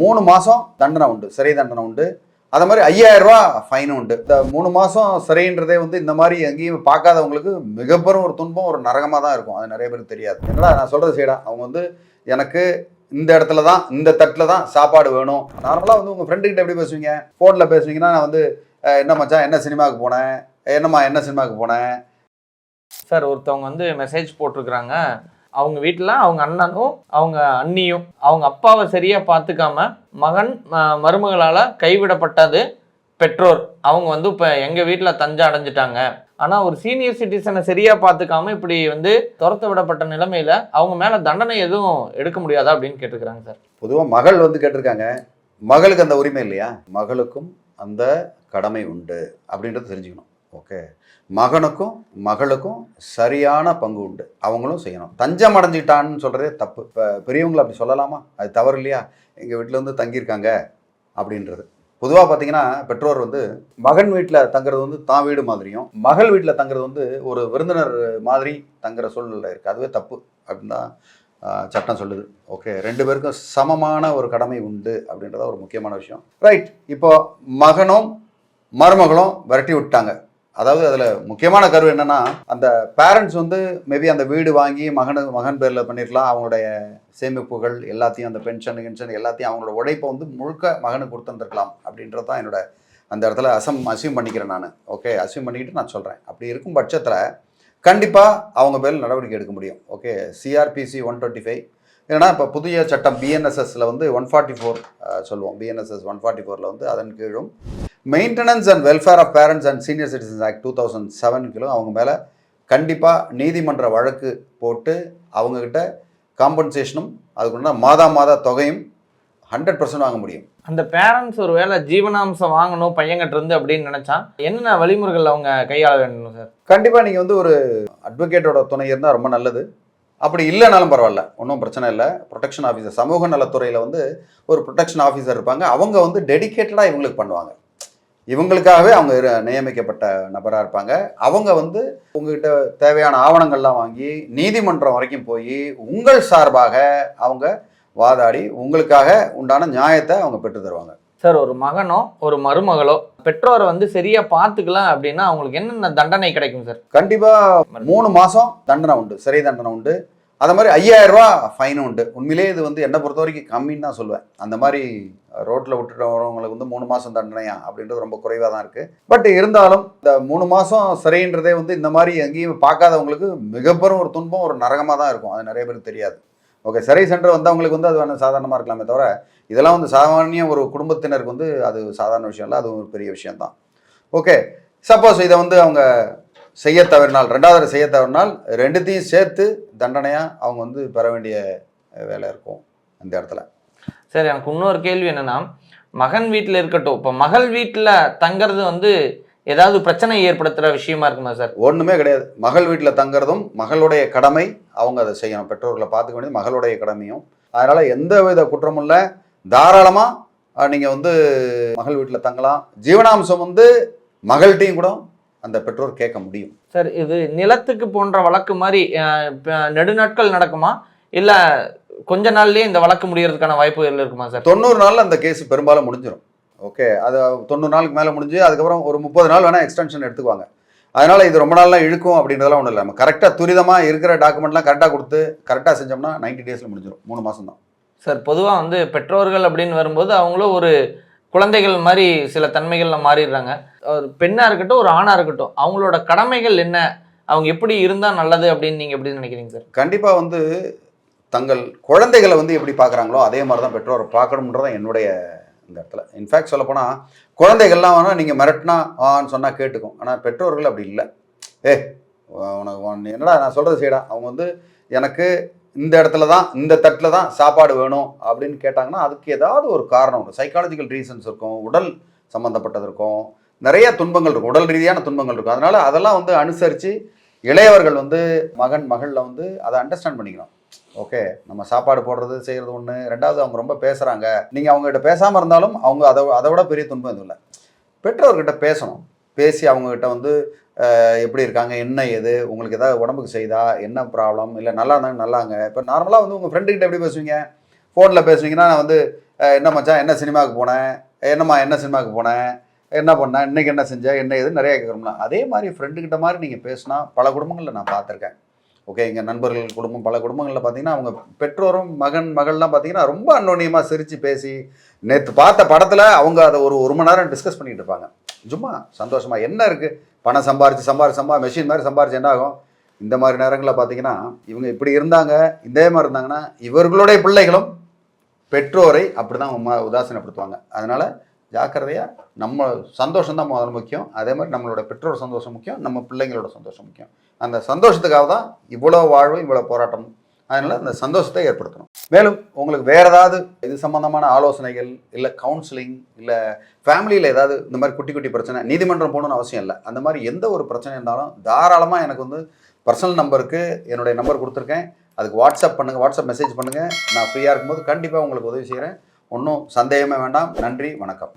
3 மாதம் தண்டனை உண்டு, சிறை தண்டனை உண்டு. அது மாதிரி 5000 ரூபா ஃபைன் உண்டு. இந்த 3 மாதம் சிறைன்றதே வந்து இந்த மாதிரி எங்கேயும் பார்க்காதவங்களுக்கு மிகப்பெரும் ஒரு துன்பம், ஒரு நரகமாக தான் இருக்கும். அது நிறைய பேருக்கு தெரியாது. என்னடா நான் சொல்கிறது செய்யடா, அவங்க வந்து எனக்கு இந்த இடத்துல தான், இந்த தட்டில் தான் சாப்பாடு வேணும். நார்மலாக வந்து உங்கள் ஃப்ரெண்டுக்கிட்ட எப்படி பேசுவீங்க? ஃபோனில் பேசுவீங்கன்னா நான் வந்து என்ன மச்சான் என்ன சினிமாவுக்கு போனேன், என்னம்மா என்ன சினிமாவுக்கு போனேன். சார் ஒருத்தவங்க வந்து மெசேஜ் போட்டிருக்கிறாங்க, அவங்க வீட்டில் அவங்க அண்ணனும் அவங்க அண்ணியும் அவங்க அப்பாவை சரியாக பார்த்துக்காம மகன் மருமகளால் கைவிடப்பட்டது பெற்றோர். அவங்க வந்து இப்போ எங்கள் வீட்டில் தஞ்சை அடைஞ்சிட்டாங்க. ஆனால் ஒரு சீனியர் சிட்டிசனை சரியாக பார்த்துக்காம இப்படி வந்து துரத்த விடப்பட்ட நிலைமையில் அவங்க மேலே தண்டனை எதுவும் எடுக்க முடியாதா அப்படின்னு கேட்டிருக்கிறாங்க சார். பொதுவாக மகள் வந்து கேட்டிருக்காங்க, மகளுக்கு அந்த உரிமை இல்லையா? மகளுக்கும் அந்த கடமை உண்டு அப்படின்றது தெரிஞ்சுக்கணும். ஓகே, மகனுக்கும் மகளுக்கும் சரியான பங்கு உண்டு, அவங்களும் செய்யணும். தஞ்சம் அடைஞ்சிட்டான்னு சொல்கிறதே தப்பு. இப்போ பெரியவங்களை அப்படி சொல்லலாமா? அது தவறு இல்லையா? எங்கள் வீட்டில் வந்து தங்கியிருக்காங்க அப்படின்றது. பொதுவாக பார்த்தீங்கன்னா பெற்றோர் வந்து மகன் வீட்டில் தங்குறது வந்து தான் வீடு மாதிரியும், மகள் வீட்டில் தங்குறது வந்து ஒரு விருந்தினர் மாதிரி தங்குற சூழ்நிலை இருக்குது. அதுவே தப்பு அப்படின்னு தான் சட்டம் சொல்லுது. ஓகே, 2 பேருக்கும் சமமான ஒரு கடமை உண்டு அப்படின்றத ஒரு முக்கியமான விஷயம். ரைட், இப்போ மகனும் மருமகளும் விரட்டி விட்டாங்க. அதாவது அதில் முக்கியமான கரு என்னென்னா, அந்த பேரண்ட்ஸ் வந்து மேபி அந்த வீடு வாங்கி மகன் பேரில் பண்ணியிருக்கலாம். அவங்களுடைய சேமிப்புகள் எல்லாத்தையும், அந்த பென்ஷன் எல்லாத்தையும், அவங்களோட உழைப்பை வந்து முழுக்க மகனுக்கு கொடுத்துருந்துருக்கலாம் அப்படின்றது தான் என்னோட அந்த இடத்துல அசியூம் பண்ணிக்கிறேன் நான். ஓகே, அசியூம் பண்ணிக்கிட்டு நான் சொல்கிறேன். அப்படி இருக்கும் பட்சத்தில் கண்டிப்பாக அவங்க பேரில் நடவடிக்கை எடுக்க முடியும். ஓகே, சிஆர்பிசி 125, ஏன்னா இப்போ புதிய சட்டம் பிஎன்எஸ்எஸ்ல வந்து 144 சொல்லுவோம். பிஎன்எஸ்எஸ் 144 வந்து அதன் கீழும் maintenance and welfare of parents and senior citizens act 2007 கீழும் அவங்க மேலே கண்டிப்பாக நீதிமன்ற வழக்கு போட்டு அவங்கக்கிட்ட காம்பன்சேஷனும் அதுக்குன்னா மாதா தொகையும் 100% வாங்க முடியும். அந்த பேரண்ட்ஸ் ஒரு வேளை ஜீவனாம்சம் வாங்கணும் பையன்கிட்ட இருந்து அப்படின்னு நினச்சா என்னென்ன வழிமுறைகள் அவங்க கையாள வேண்டும் சார்? கண்டிப்பாக நீங்கள் வந்து ஒரு அட்வொகேட்டோட துணை இருந்தால் ரொம்ப நல்லது. அப்படி இல்லைனாலும் பரவாயில்ல, ஒன்றும் பிரச்சனை இல்லை. ப்ரொடெக்ஷன் ஆஃபீஸர், சமூக நலத்துறையில் வந்து ஒரு ப்ரொடெக்ஷன் ஆஃபீஸர் இருப்பாங்க. அவங்க வந்து டெடிக்கேட்டடாக இவங்களுக்கு பண்ணுவாங்க. இவங்களுக்காகவே அவங்க நியமிக்கப்பட்ட நபராக இருப்பாங்க. அவங்க வந்து உங்ககிட்ட தேவையான ஆவணங்கள்லாம் வாங்கி நீதிமன்றம் வரைக்கும் போய் உங்கள் சார்பாக அவங்க வாதாடி உங்களுக்காக உண்டான நியாயத்தை அவங்க பெற்று தருவாங்க. சார், ஒரு மகனோ ஒரு மருமகளோ பெற்றோரை வந்து சரியா பார்த்துக்கலாம் அப்படின்னா அவங்களுக்கு என்னென்ன தண்டனை கிடைக்கும் சார்? கண்டிப்பாக 3 மாதம் தண்டனை உண்டு, சிறை தண்டனை உண்டு. அது மாதிரி 5000 ரூபா ஃபைன் உண்டு. உண்மையிலே இது வந்து என்னை பொறுத்த வரைக்கும் கம்மின்னு தான் சொல்லுவேன். அந்த மாதிரி ரோட்டில் விட்டுட்டு வரவங்களுக்கு வந்து 3 மாதம் தண்டனையா அப்படின்றது ரொம்ப குறைவாக தான் இருக்குது. பட் இருந்தாலும் இந்த 3 மாதம் சிறைன்றதே வந்து இந்த மாதிரி எங்கேயும் பார்க்காதவங்களுக்கு மிகப்பெரும் ஒரு துன்பம், ஒரு நரகமாக தான் இருக்கும். அது நிறைய பேருக்கு தெரியாது. ஓகே, சிறை சென்டர் வந்தவங்களுக்கு வந்து அது வேணும் சாதாரணமாக இருக்கலாமே தவிர, இதெல்லாம் வந்து சாமானிய ஒரு குடும்பத்தினருக்கு வந்து அது சாதாரண விஷயம் இல்லை, அது ஒரு பெரிய விஷயம்தான். ஓகே, சப்போஸ் இதை வந்து அவங்க செய்ய தவறினால், 2வது செய்ய தவறினால் 2த்தையும் சேர்த்து தண்டனையாக அவங்க வந்து பெற வேண்டிய வேலை இருக்கும் இந்த இடத்துல. சரி, எனக்கு இன்னொரு கேள்வி என்னென்னா, மகன் வீட்டில் இருக்கட்டும், இப்போ மகள் வீட்டில் தங்கிறது வந்து ஏதாவது பிரச்சனை ஏற்படுத்துகிற விஷயமா இருக்குமா சார்? ஒன்றுமே கிடையாது. மகள் வீட்டில் தங்குறதும் மகளுடைய கடமை, அவங்க அதை செய்யணும். பெற்றோர்களை பார்த்துக்க வேண்டியது மகளுடைய கடமையும். அதனால் எந்த வித குற்றமும் இல்லை. தாராளமாக நீங்கள் வந்து மகள் வீட்டில் தங்கலாம். ஜீவனாம்சம் வந்து மகள்கிட்டையும் கூட அந்த பெற்றோர் கேட்க முடியும். சார், இது நிலத்துக்கு போன்ற வழக்கு மாதிரி நெடுநாட்கள் நடக்குமா, இல்லை கொஞ்ச நாள்லேயே இந்த வழக்கு முடியறதுக்கான வாய்ப்புகள் இருக்குமா சார்? 90 நாளில் அந்த கேஸ் பெரும்பாலும் முடிஞ்சிடும். ஓகே, அது 90 நாளுக்கு மேலே முடிஞ்சு அதுக்கப்புறம் ஒரு 30 நாள் வேணால் எக்ஸ்டென்ஷன் எடுத்துக்குவாங்க. அதனால் இது ரொம்ப நாள்லாம் இழுக்கும் அப்படின்றதெல்லாம் ஒன்றும் இல்லை. நம்ம கரெக்டாக துரிதமாக இருக்கிற டாக்குமெண்ட்லாம் கரெக்டாக கொடுத்து கரெக்டாக செஞ்சோம்னா 90 டேஸில் முடிஞ்சிடும். 3 மாதம் தான் சார். பொதுவாக வந்து பெற்றோர்கள் அப்படின்னு வரும்போது அவங்களும் ஒரு குழந்தைகள் மாதிரி சில தன்மைகளில் மாறிடுறாங்க. ஒரு பெண்ணாக இருக்கட்டும், ஒரு ஆணாக இருக்கட்டும், அவங்களோட கடமைகள் என்ன, அவங்க எப்படி இருந்தால் நல்லது அப்படின்னு நீங்கள் எப்படி நினைக்கிறீங்க சார்? கண்டிப்பாக வந்து தங்கள் குழந்தைகளை வந்து எப்படி பார்க்குறாங்களோ அதே மாதிரி தான் பெற்றோரை பார்க்கணுன்றதான் என்னுடைய இந்த இடத்துல. இன்ஃபேக்ட் சொல்லப்போனால் குழந்தைகள்லாம் வேணால் நீங்கள் மிரட்டினா ஆன்னு சொன்னால் கேட்டுக்கும். ஆனால் பெற்றோர்கள் அப்படி இல்லை. உனக்கு என்னடா நான் சொல்கிறது செய்யடா, அவங்க வந்து எனக்கு இந்த இடத்துல தான், இந்த தட்டில் தான் சாப்பாடு வேணும் அப்படின்னு கேட்டாங்கன்னா அதுக்கு ஏதாவது ஒரு காரணம் இருக்கும். சைக்காலஜிக்கல் ரீசன்ஸ் இருக்கும், உடல் சம்மந்தப்பட்டது இருக்கும், நிறைய துன்பங்கள் இருக்கும், உடல் ரீதியான துன்பங்கள் இருக்கும். அதனால் அதெல்லாம் வந்து அனுசரித்து இளையவர்கள் வந்து மகளில் வந்து அதை அண்டர்ஸ்டாண்ட் பண்ணிக்கணும். ஓகே, நம்ம சாப்பாடு போடுறது செய்கிறது ஒன்று. 2வது அவங்க ரொம்ப பேசுகிறாங்க, நீங்கள் அவங்ககிட்ட பேசாமல் இருந்தாலும் அவங்க அதை விட பெரிய துன்பம் எதுவும் இல்லை. பெற்றோர்கிட்ட பேசணும். பேசி அவங்ககிட்ட வந்து எப்படி இருக்காங்க, என்ன ஏது, உங்களுக்கு ஏதாவது உடம்புக்கு செய்தா, என்ன ப்ராப்ளம், இல்லை நல்லா இருந்தாங்க நல்லாங்க. இப்போ நார்மலாக வந்து உங்கள் ஃப்ரெண்டுக்கிட்ட எப்படி பேசுவீங்க? ஃபோனில் பேசுவீங்கன்னா நான் வந்து என்ன மச்சான் என்ன சினிமாவுக்கு போனேன், என்னம்மா என்ன சினிமாவுக்கு போனேன், என்ன பண்ணேன், இன்னைக்கு என்ன செஞ்சேன், என்ன இது நிறைய கேட்குறோம்ல. அதே மாதிரி ஃப்ரெண்டுக்கிட்ட மாதிரி நீங்கள் பேசினா பல குடும்பங்களில் நான் பார்த்துருக்கேன். ஓகே, எங்கள் நண்பர்கள் குடும்பம் பல குடும்பங்களில் பார்த்தீங்கன்னா அவங்க பெற்றோரும் மகள்லாம் பார்த்தீங்கன்னா ரொம்ப அன்னோன்யமாக சிரித்து பேசி நேற்று பார்த்த படத்தில் அவங்க அதை ஒரு மணி நேரம் டிஸ்கஸ் பண்ணிகிட்டு இருப்பாங்க. சும்மா சந்தோஷமாக என்ன இருக்குது, பணம் சம்பாரிச்சு மெஷின் மாதிரி சம்பாரிச்சு என்ன ஆகும். இந்த மாதிரி நேரங்களில் பார்த்தீங்கன்னா இவங்க இப்படி இருந்தாங்க, இதே மாதிரி இருந்தாங்கன்னா இவர்களுடைய பிள்ளைகளும் பெற்றோரை அப்படி தான் உதாசீனப்படுத்துவாங்க. அதனால் ஜாக்கிரதையாக நம்ம சந்தோஷம் தான் முதல்ல முக்கியம். அதே மாதிரி நம்மளோட பெற்றோர் சந்தோஷம் முக்கியம், நம்ம பிள்ளைங்களோட சந்தோஷம் முக்கியம். அந்த சந்தோஷத்துக்காக தான் இவ்வளோ வாழ்வு, இவ்வளோ போராட்டம். அதனால் அந்த சந்தோஷத்தை ஏற்படுத்தணும். மேலும் உங்களுக்கு வேறு ஏதாவது இது சம்மந்தமான ஆலோசனைகள், இல்லை கவுன்சிலிங், இல்லை ஃபேமிலியில் ஏதாவது இந்த மாதிரி குட்டி குட்டி பிரச்சனை, நீதிமன்றம் போகணுன்னு அவசியம் இல்லை. அந்த மாதிரி எந்த ஒரு பிரச்சனை இருந்தாலும் தாராளமாக எனக்கு வந்து பர்சனல் நம்பருக்கு என்னுடைய நம்பர் கொடுத்துருக்கேன். அதுக்கு வாட்ஸ்அப் பண்ணுங்கள், வாட்ஸ்அப் மெசேஜ் பண்ணுங்கள். நான் ஃப்ரீயாக இருக்கும்போது கண்டிப்பாக உங்களுக்கு உதவி செய்கிறேன். ஒன்றும் சந்தேகமே வேண்டாம். நன்றி, வணக்கம்.